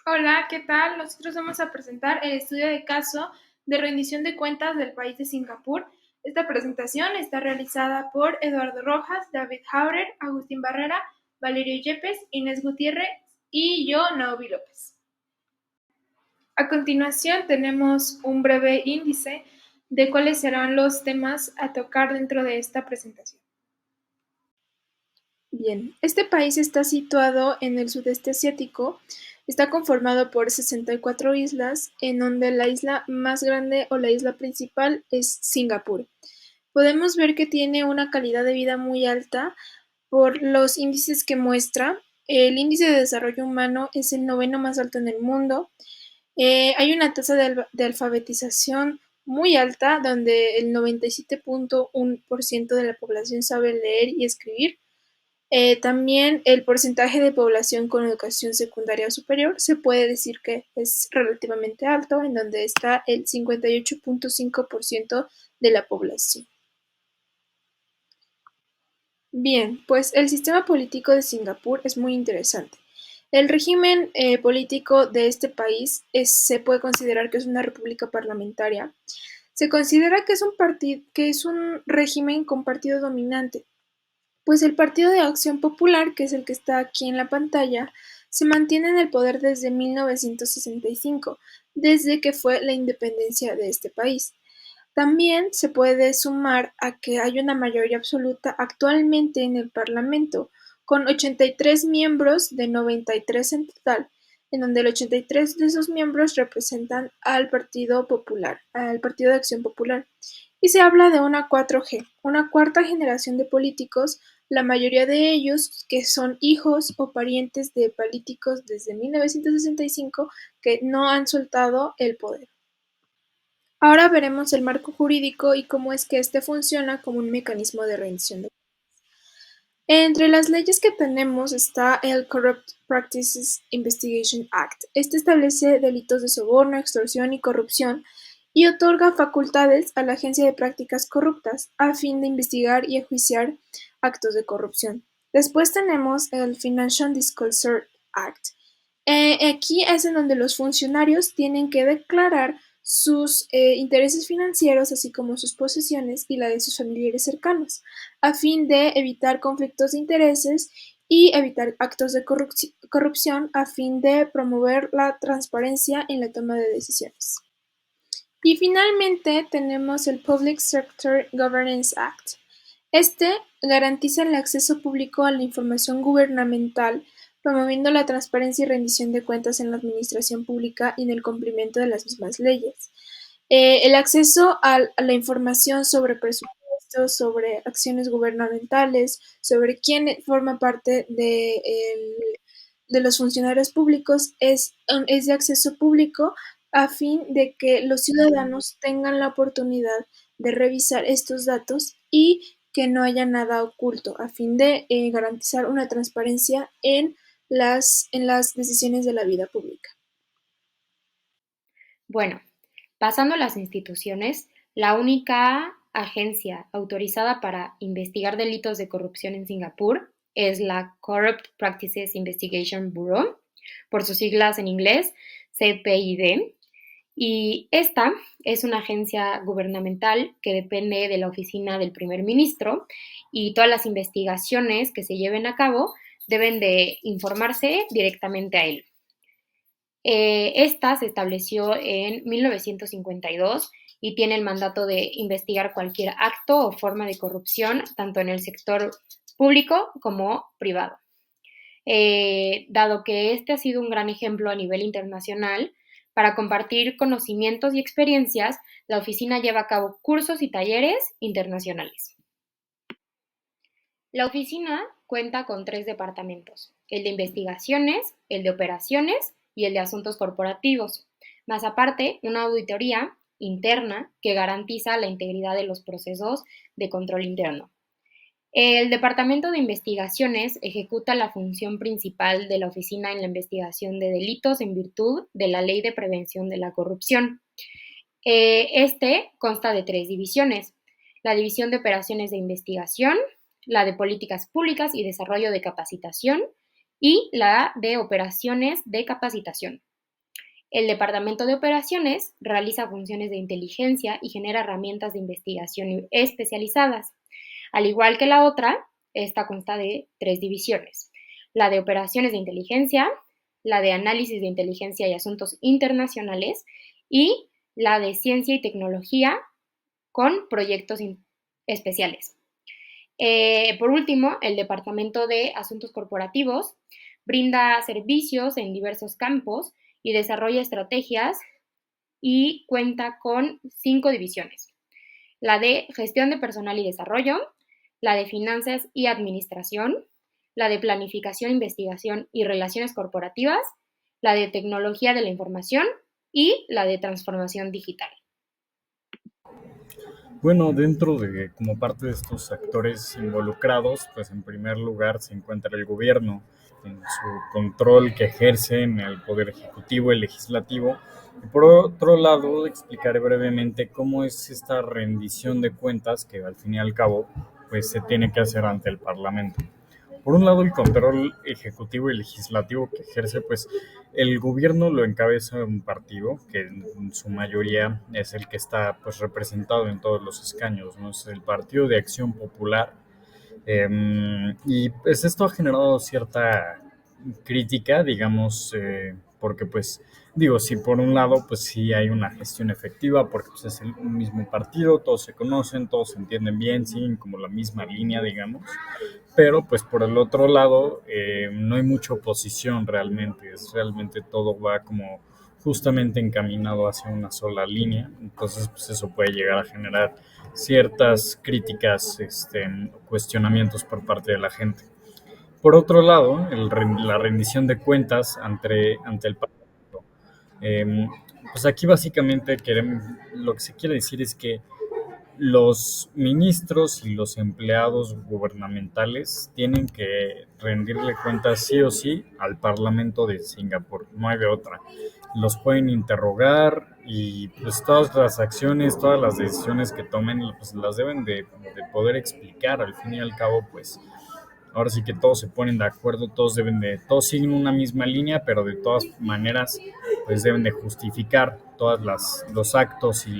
Hola, ¿qué tal? Nosotros vamos a presentar el estudio de caso de rendición de cuentas del país de Singapur. Esta presentación está realizada por Eduardo Rojas, David Haurer, Agustín Barrera, Valerio Yepes, Inés Gutiérrez y yo, Naomi López. A continuación tenemos un breve índice de cuáles serán los temas a tocar dentro de esta presentación. Bien, este país está situado en el sudeste asiático. Está conformado por 64 islas, en donde la isla más grande o la isla principal es Singapur. Podemos ver que tiene una calidad de vida muy alta por los índices que muestra. El índice de desarrollo humano es el noveno más alto en el mundo. Hay una tasa de alfabetización muy alta, donde el 97.1% de la población sabe leer y escribir. También el porcentaje de población con educación secundaria superior se puede decir que es relativamente alto, en donde está el 58.5% de la población. Bien, pues el sistema político de Singapur es muy interesante. El régimen político de este país se puede considerar que es una república parlamentaria. Se considera que es un régimen con partido dominante. Pues el Partido de Acción Popular, que es el que está aquí en la pantalla, se mantiene en el poder desde 1965, desde que fue la independencia de este país. También se puede sumar a que hay una mayoría absoluta actualmente en el Parlamento, con 83 miembros de 93 en total, en donde el 83 de esos miembros representan al Partido Popular, al Partido de Acción Popular. Y se habla de una 4G, una cuarta generación de políticos, la mayoría de ellos que son hijos o parientes de políticos desde 1965 que no han soltado el poder. Ahora veremos el marco jurídico y cómo es que este funciona como un mecanismo de rendición de cuentas. Entre las leyes que tenemos está el Corrupt Practices Investigation Act. Este establece delitos de soborno, extorsión y corrupción y otorga facultades a la Agencia de Prácticas Corruptas a fin de investigar y enjuiciar actos de corrupción. Después tenemos el Financial Disclosure Act. Aquí es en donde los funcionarios tienen que declarar sus intereses financieros, así como sus posesiones y la de sus familiares cercanos, a fin de evitar conflictos de intereses y evitar actos de corrupción a fin de promover la transparencia en la toma de decisiones. Y finalmente tenemos el Public Sector Governance Act. Este garantiza el acceso público a la información gubernamental, promoviendo la transparencia y rendición de cuentas en la administración pública y en el cumplimiento de las mismas leyes. El acceso a la información sobre presupuestos, sobre acciones gubernamentales, sobre quién forma parte de los funcionarios públicos es de acceso público a fin de que los ciudadanos tengan la oportunidad de revisar estos datos y que no haya nada oculto, a fin de garantizar una transparencia en las decisiones de la vida pública. Bueno, pasando a las instituciones, la única agencia autorizada para investigar delitos de corrupción en Singapur es la Corrupt Practices Investigation Bureau, por sus siglas en inglés, CPIB, y esta es una agencia gubernamental que depende de la oficina del primer ministro y todas las investigaciones que se lleven a cabo deben de informarse directamente a él. Esta se estableció en 1952 y tiene el mandato de investigar cualquier acto o forma de corrupción, tanto en el sector público como privado. Dado que este ha sido un gran ejemplo a nivel internacional, para compartir conocimientos y experiencias, la oficina lleva a cabo cursos y talleres internacionales. La oficina cuenta con 3 departamentos: el de investigaciones, el de operaciones y el de asuntos corporativos, más aparte una auditoría interna que garantiza la integridad de los procesos de control interno. El Departamento de Investigaciones ejecuta la función principal de la oficina en la investigación de delitos en virtud de la Ley de Prevención de la Corrupción. Este consta de 3 divisiones: la División de Operaciones de Investigación, la de Políticas Públicas y Desarrollo de Capacitación y la de Operaciones de Capacitación. El Departamento de Operaciones realiza funciones de inteligencia y genera herramientas de investigación especializadas. Al igual que la otra, esta consta de 3 divisiones: la de Operaciones de Inteligencia, la de Análisis de Inteligencia y Asuntos Internacionales y la de Ciencia y Tecnología con proyectos especiales. Por último, el Departamento de Asuntos Corporativos brinda servicios en diversos campos y desarrolla estrategias y cuenta con 5 divisiones: la de Gestión de Personal y Desarrollo, la de Finanzas y Administración, la de Planificación, Investigación y Relaciones Corporativas, la de Tecnología de la Información y la de Transformación Digital. Bueno, dentro de como parte de estos actores involucrados, pues en primer lugar se encuentra el gobierno en su control que ejerce en el poder ejecutivo y legislativo. Y por otro lado, explicaré brevemente cómo es esta rendición de cuentas que al fin y al cabo pues se tiene que hacer ante el Parlamento. Por un lado, el control ejecutivo y legislativo que ejerce, pues el gobierno lo encabeza un partido que en su mayoría es el que está pues representado en todos los escaños, ¿no? Es el Partido de Acción Popular. Y pues esto ha generado cierta crítica, digamos, porque pues digo, si por un lado pues sí hay una gestión efectiva, porque pues es el mismo partido, todos se conocen, todos se entienden bien, siguen como la misma línea, digamos, pero pues por el otro lado no hay mucha oposición realmente, es realmente todo va como justamente encaminado hacia una sola línea, entonces pues eso puede llegar a generar ciertas críticas, cuestionamientos por parte de la gente. Por otro lado, la rendición de cuentas ante el Parlamento. Eh, pues aquí básicamente lo que se quiere decir es que los ministros y los empleados gubernamentales tienen que rendirle cuentas sí o sí al Parlamento de Singapur, no hay de otra. Los pueden interrogar y pues todas las acciones, todas las decisiones que tomen, pues las deben de poder explicar. Al fin y al cabo, pues ahora sí que todos se ponen de acuerdo, todos siguen una misma línea, pero de todas maneras, pues deben de justificar los actos y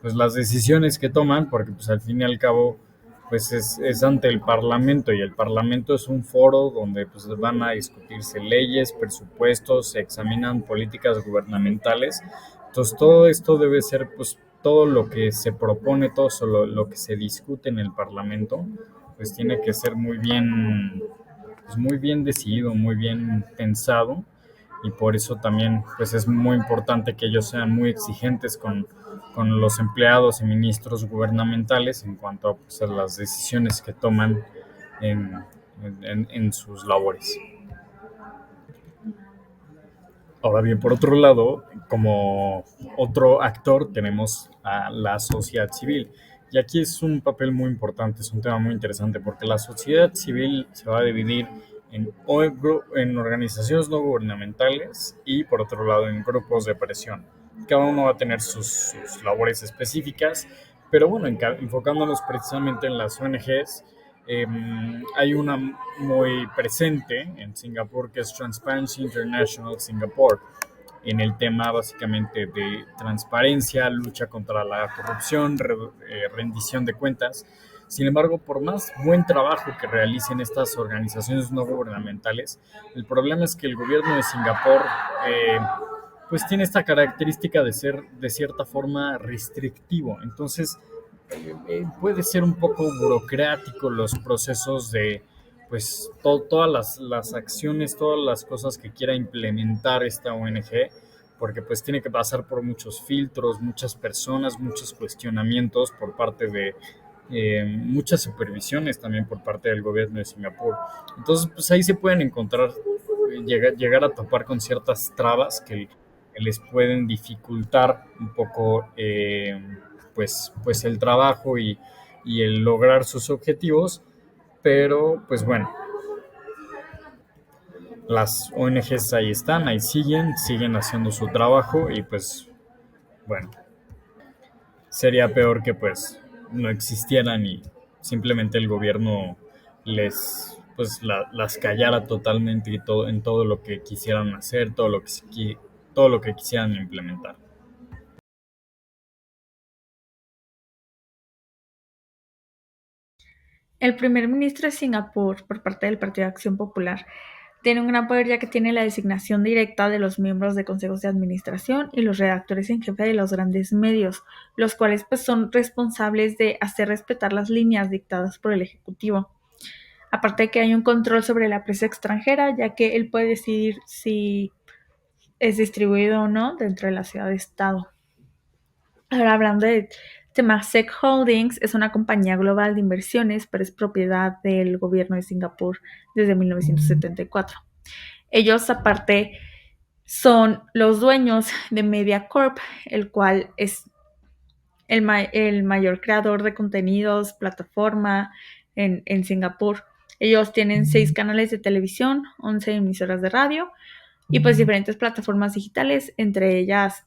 pues las decisiones que toman, porque pues al fin y al cabo pues es ante el Parlamento y el Parlamento es un foro donde pues van a discutirse leyes, presupuestos, se examinan políticas gubernamentales. Entonces todo esto debe ser pues todo lo que se propone, todo lo que se discute en el Parlamento, pues tiene que ser pues muy bien decidido, muy bien pensado y por eso también pues es muy importante que ellos sean muy exigentes con los empleados y ministros gubernamentales en cuanto a, pues, a las decisiones que toman en, en sus labores. Ahora bien, por otro lado, como otro actor tenemos a la sociedad civil. Y aquí es un papel muy importante, es un tema muy interesante, porque la sociedad civil se va a dividir en organizaciones no gubernamentales y, por otro lado, en grupos de presión. Cada uno va a tener sus labores específicas, pero bueno, enfocándonos precisamente en las ONGs, eh, hay una muy presente en Singapur que es Transparency International Singapore, en el tema básicamente de transparencia, lucha contra la corrupción, rendición de cuentas. Sin embargo, por más buen trabajo que realicen estas organizaciones no gubernamentales, el problema es que el gobierno de Singapur eh, pues tiene esta característica de ser de cierta forma restrictivo. Entonces, puede ser un poco burocrático los procesos de pues todas las acciones, todas las cosas que quiera implementar esta ONG, porque pues tiene que pasar por muchos filtros, muchas personas, muchos cuestionamientos por parte de muchas supervisiones también por parte del gobierno de Singapur. Entonces, pues ahí se pueden encontrar, llegar a topar con ciertas trabas que les pueden dificultar un poco pues el trabajo y el lograr sus objetivos, pero pues bueno, las ONGs ahí están, ahí siguen haciendo su trabajo y pues bueno, sería peor que pues no existieran y simplemente el gobierno les pues las callara totalmente y todo, en todo lo que quisieran hacer, todo lo que quisieran implementar. El primer ministro de Singapur, por parte del Partido de Acción Popular, tiene un gran poder ya que tiene la designación directa de los miembros de consejos de administración y los redactores en jefe de los grandes medios, los cuales pues son responsables de hacer respetar las líneas dictadas por el Ejecutivo. Aparte de que hay un control sobre la prensa extranjera, ya que él puede decidir si es distribuido o no dentro de la ciudad-estado. Ahora hablando de Temasek Holdings, es una compañía global de inversiones, pero es propiedad del gobierno de Singapur desde 1974. Ellos aparte son los dueños de MediaCorp, el cual es el mayor creador de contenidos, plataforma en Singapur. Ellos tienen 6 canales de televisión, 11 emisoras de radio y pues diferentes plataformas digitales, entre ellas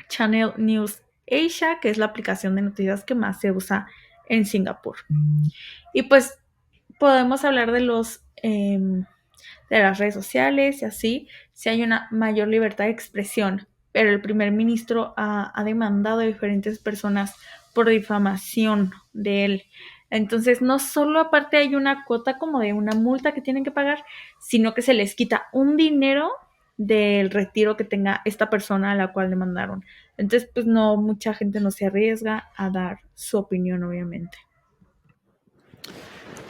Channel News Asia, que es la aplicación de noticias que más se usa en Singapur. Y pues podemos hablar de de las redes sociales y así, si hay una mayor libertad de expresión, pero el primer ministro ha demandado a diferentes personas por difamación de él. Entonces, no solo aparte hay una cuota como de una multa que tienen que pagar, sino que se les quita un dinero del retiro que tenga esta persona a la cual demandaron. Entonces, pues no, mucha gente no se arriesga a dar su opinión, obviamente.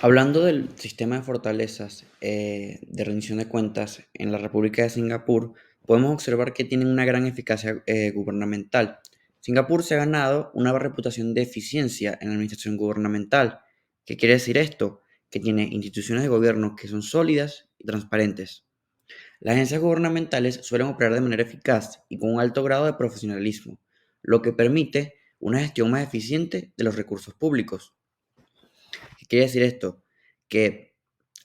Hablando del sistema de fortalezas de rendición de cuentas en la República de Singapur, podemos observar que tienen una gran eficacia gubernamental. Singapur se ha ganado una reputación de eficiencia en la administración gubernamental. ¿Qué quiere decir esto? Que tiene instituciones de gobierno que son sólidas y transparentes. Las agencias gubernamentales suelen operar de manera eficaz y con un alto grado de profesionalismo, lo que permite una gestión más eficiente de los recursos públicos. ¿Qué quiere decir esto? Que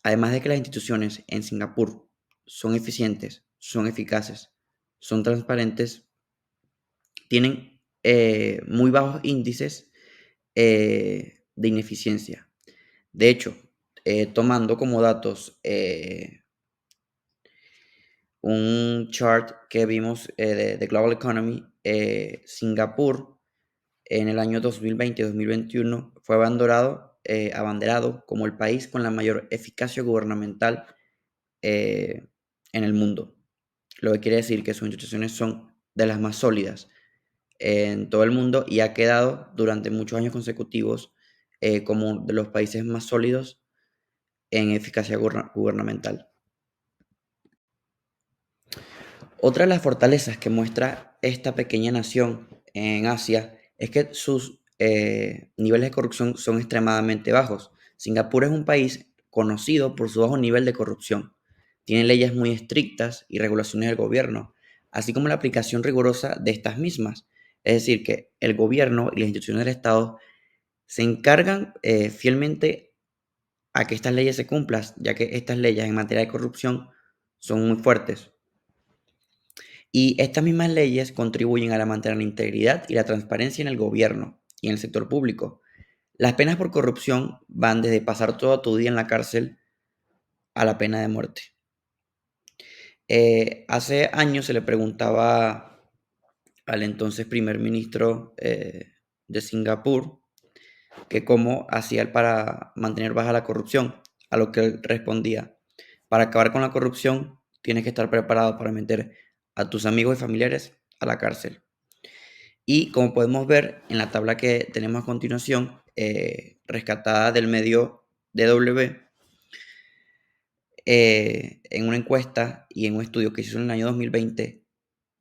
además de que las instituciones en Singapur son eficientes, son eficaces, son transparentes, tienen muy bajos índices de ineficiencia. De hecho, tomando como datos un chart que vimos de Global Economy, Singapur en el año 2020-2021 fue abanderado como el país con la mayor eficacia gubernamental en el mundo. Lo que quiere decir que sus instituciones son de las más sólidas en todo el mundo y ha quedado durante muchos años consecutivos como de los países más sólidos en eficacia gubernamental. Otra de las fortalezas que muestra esta pequeña nación en Asia es que sus niveles de corrupción son extremadamente bajos. Singapur es un país conocido por su bajo nivel de corrupción. Tiene leyes muy estrictas y regulaciones del gobierno, así como la aplicación rigurosa de estas mismas. Es decir, que el gobierno y las instituciones del Estado se encargan fielmente a que estas leyes se cumplan, ya que estas leyes en materia de corrupción son muy fuertes. Y estas mismas leyes contribuyen a mantener la integridad y la transparencia en el gobierno y en el sector público. Las penas por corrupción van desde pasar todo tu día en la cárcel a la pena de muerte. Hace años se le preguntaba al entonces primer ministro de Singapur que cómo hacía él para mantener baja la corrupción, a lo que él respondía: para acabar con la corrupción tienes que estar preparado para meter a tus amigos y familiares a la cárcel. Y como podemos ver en la tabla que tenemos a continuación, rescatada del medio DW, en una encuesta y en un estudio que se hizo en el año 2020,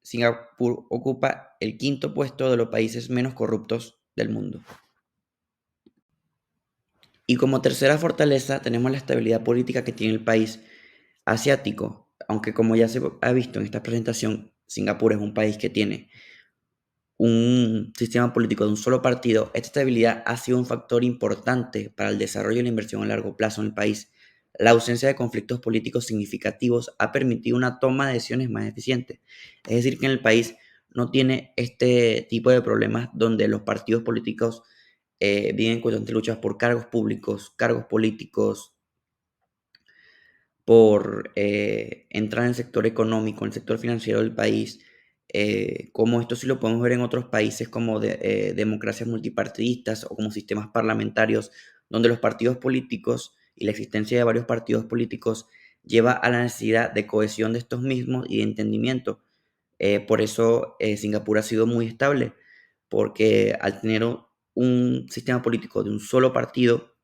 Singapur ocupa el 5.º puesto de los países menos corruptos del mundo. Y como tercera fortaleza tenemos la estabilidad política que tiene el país asiático, aunque como ya se ha visto en esta presentación, Singapur es un país que tiene un sistema político de un solo partido. Esta estabilidad ha sido un factor importante para el desarrollo y la inversión a largo plazo en el país. La ausencia de conflictos políticos significativos ha permitido una toma de decisiones más eficiente. Es decir, que en el país no tiene este tipo de problemas donde los partidos políticos viven constantes luchas por cargos públicos, cargos políticos, por entrar en el sector económico, en el sector financiero del país, como esto sí lo podemos ver en otros países como democracias multipartidistas o como sistemas parlamentarios, donde los partidos políticos y la existencia de varios partidos políticos lleva a la necesidad de cohesión de estos mismos y de entendimiento. Por eso Singapur ha sido muy estable, porque al tener un sistema político de un solo partido,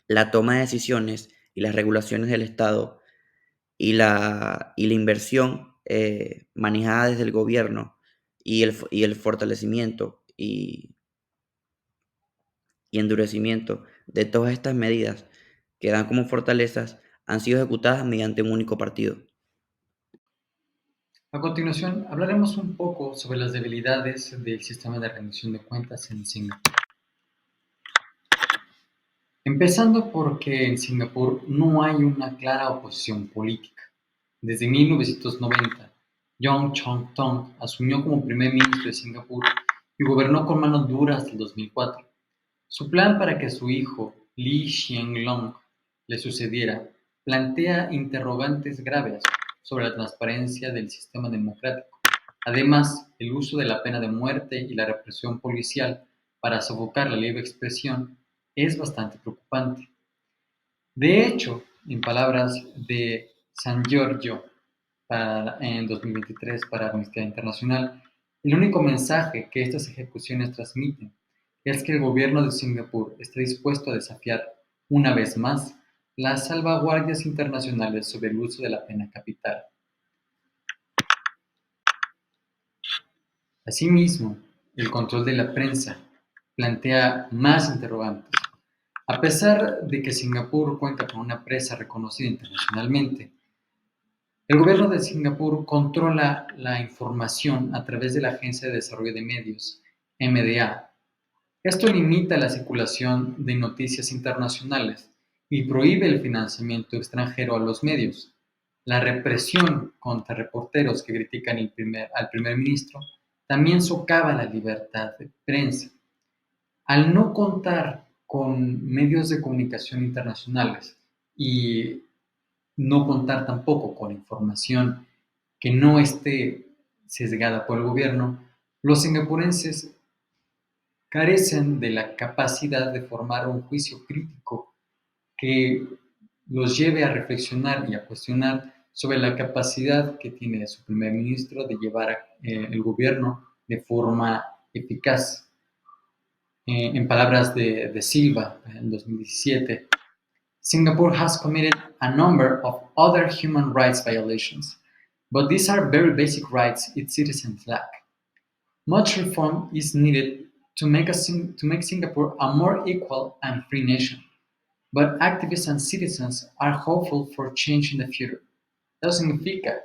la toma de decisiones y las regulaciones del Estado y la inversión manejada desde el gobierno y el fortalecimiento y endurecimiento de todas estas medidas que dan como fortalezas han sido ejecutadas mediante un único partido. A continuación, hablaremos un poco sobre las debilidades del sistema de rendición de cuentas en Singapur. Empezando porque en Singapur no hay una clara oposición política. Desde 1990, Yong Chong Tong asumió como primer ministro de Singapur y gobernó con manos duras hasta el 2004. Su plan para que su hijo, Lee Hsien Loong, le sucediera plantea interrogantes graves sobre la transparencia del sistema democrático. Además, el uso de la pena de muerte y la represión policial para sofocar la libre expresión es bastante preocupante. De hecho, en palabras de San Giorgio en 2023 para Amnistía Internacional, el único mensaje que estas ejecuciones transmiten es que el gobierno de Singapur está dispuesto a desafiar una vez más las salvaguardias internacionales sobre el uso de la pena capital. Asimismo, el control de la prensa plantea más interrogantes. A pesar de que Singapur cuenta con una prensa reconocida internacionalmente, el gobierno de Singapur controla la información a través de la Agencia de Desarrollo de Medios, MDA. Esto limita la circulación de noticias internacionales y prohíbe el financiamiento extranjero a los medios. La represión contra reporteros que critican al primer ministro también socava la libertad de prensa. Al no contar con medios de comunicación internacionales y no contar tampoco con información que no esté sesgada por el gobierno, los singapurenses carecen de la capacidad de formar un juicio crítico que los lleve a reflexionar y a cuestionar sobre la capacidad que tiene su primer ministro de llevar el gobierno de forma eficaz. En palabras de Silva, en 2017, Singapore has committed a number of other human rights violations, but these are very basic rights its citizens lack. Much reform is needed to make Singapore a more equal and free nation, but activists and citizens are hopeful for change in the future. Eso significa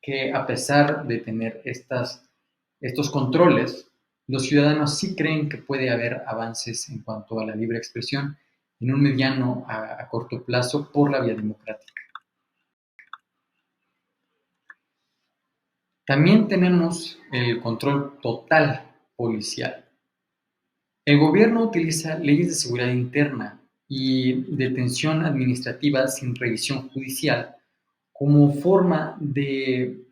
que a pesar de tener estos controles, los ciudadanos sí creen que puede haber avances en cuanto a la libre expresión en un mediano a corto plazo por la vía democrática. También tenemos el control total policial. El gobierno utiliza leyes de seguridad interna y detención administrativa sin revisión judicial como forma de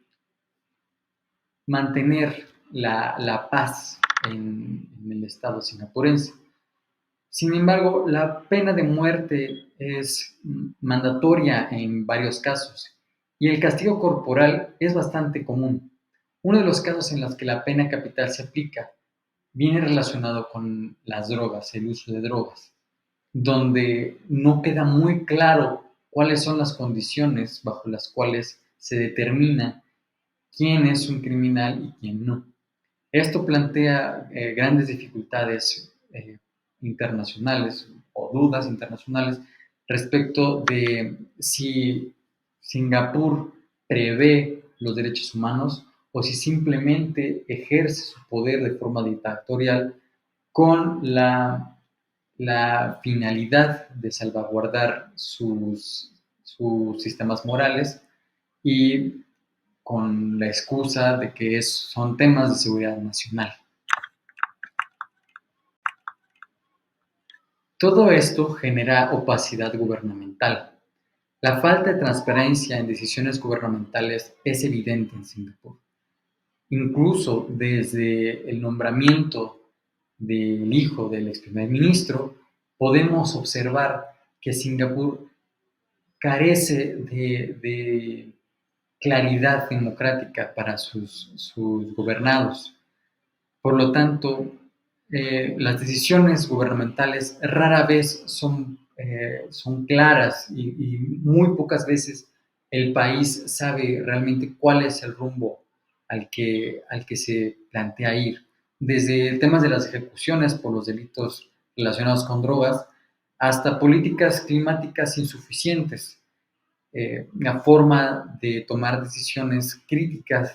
mantener la paz en el Estado singapurense. Sin embargo, la pena de muerte es mandatoria en varios casos y el castigo corporal es bastante común. Uno de los casos en los que la pena capital se aplica viene relacionado con las drogas, el uso de drogas, donde no queda muy claro cuáles son las condiciones bajo las cuales se determina quién es un criminal y quién no. Esto plantea grandes dificultades internacionales o dudas internacionales respecto de si Singapur prevé los derechos humanos o si simplemente ejerce su poder de forma dictatorial con la finalidad de salvaguardar sus sistemas morales y con la excusa de que son temas de seguridad nacional. Todo esto genera opacidad gubernamental. La falta de transparencia en decisiones gubernamentales es evidente en Singapur. Incluso desde el nombramiento del hijo del ex primer ministro, podemos observar que Singapur carece de claridad democrática para sus gobernados. Por lo tanto, las decisiones gubernamentales rara vez son claras y muy pocas veces el país sabe realmente cuál es el rumbo al que se plantea ir. Desde temas de las ejecuciones por los delitos relacionados con drogas hasta políticas climáticas insuficientes, la forma de tomar decisiones críticas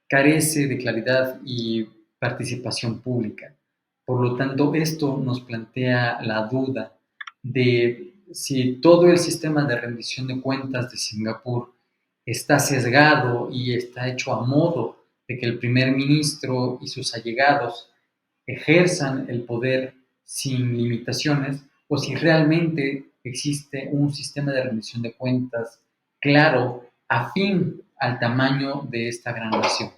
carece de claridad y participación pública. Por lo tanto, esto nos plantea la duda de si todo el sistema de rendición de cuentas de Singapur está sesgado y está hecho a modo de que el primer ministro y sus allegados ejerzan el poder sin limitaciones, o si realmente existe un sistema de rendición de cuentas claro, afín al tamaño de esta gran nación.